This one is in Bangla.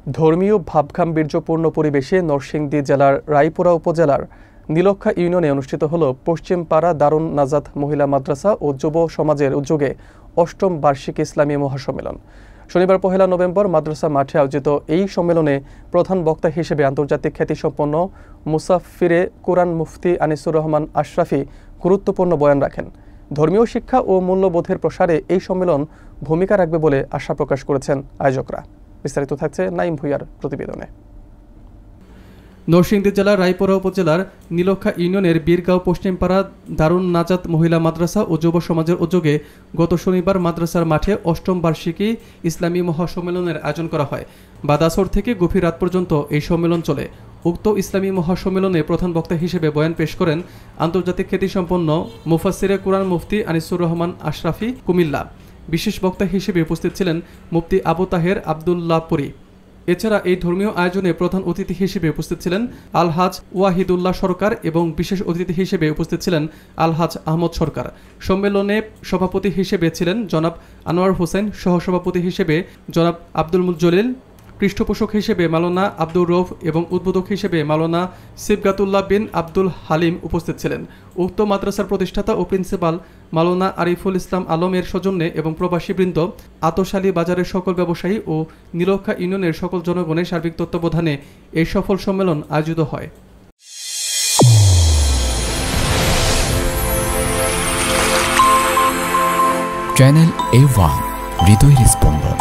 ধর্মীয় ভাবগাম্ভীর্যপূর্ণ পরিবেশে নরসিংদী জেলার রায়পুরা উপজেলার নীলক্ষা ইউনিয়নে অনুষ্ঠিত হল পশ্চিমপাড়া দারুন নাজাত মহিলা মাদ্রাসা ও যুব সমাজের উদ্যোগে অষ্টম বার্ষিক ইসলামী মহাসম্মেলন। শনিবার 1 নভেম্বর মাদ্রাসা মাঠে আয়োজিত এই সম্মেলনে প্রধান বক্তা হিসেবে আন্তর্জাতিক খ্যাতিসম্পন্ন মুসাফিরে কুরআন মুফতি আনিসুর রহমান আশরাফি গুরুত্বপূর্ণ বয়ান রাখেন। ধর্মীয় শিক্ষা ও মূল্যবোধের প্রসারে এই সম্মেলন ভূমিকা রাখবে বলে আশা প্রকাশ করেছেন আয়োজকরা। বিস্তারিত থাকছে নাইম ভুইয়ার প্রতিবেদনে। নরসিংদী জেলার রায়পুরা উপজেলার নীলক্ষা ইউনিয়নের বীরগাঁও পশ্চিমপাড়া দারুন নাজাত মহিলা মাদ্রাসা ও যুব সমাজের উদ্যোগে গত শনিবার মাদ্রাসার মাঠে অষ্টম বার্ষিকী ইসলামী মহাসম্মেলনের আয়োজন করা হয়। বাদাসর থেকে গভীর রাত পর্যন্ত এই সম্মেলন চলে। উক্ত ইসলামী মহাসম্মেলনে প্রধান বক্তা হিসেবে বয়ান পেশ করেন আন্তর্জাতিক খ্যাতিসম্পন্ন মুফাসসিরে কুরআন মুফতি আনিসুর রহমান আশরাফি কুমিল্লা। বিশেষ বক্তা হিসেবে উপস্থিত ছিলেন মুফতি আবু তাহের আবদুল্লাহপুরী। এছাড়া এই ধর্মীয় আয়োজনে প্রধান অতিথি হিসেবে উপস্থিত ছিলেন আলহাজ ওয়াহিদুল্লাহ সরকার এবং বিশেষ অতিথি হিসেবে উপস্থিত ছিলেন আলহাজ আহমদ সরকার। সম্মেলনে সভাপতি হিসেবে ছিলেন জনাব আনোয়ার হোসেন, সহসভাপতি হিসেবে জনাব আব্দুল জলিল, পৃষ্ঠপোষক হিসেবে মাওলানা আব্দুর রৌফ এবং উদ্বোধক হিসেবে মাওলানা সিবগাতুল্লাহ বিন আব্দুল হালিম উপস্থিত ছিলেন। উক্ত মাদ্রাসার প্রতিষ্ঠাতা ও প্রিন্সিপাল মাওলানা আরিফুল ইসলাম আলমের সৌজন্যে এবং প্রবাসীবৃন্দ, আতশালী বাজারের সকল ব্যবসায়ী ও নীলক্ষা ইউনিয়নের সকল জনগণের সার্বিক তত্ত্বাবধানে এই সফল সম্মেলন আয়োজিত হয়। চ্যানেল A1 হৃদয়ের স্পন্দন।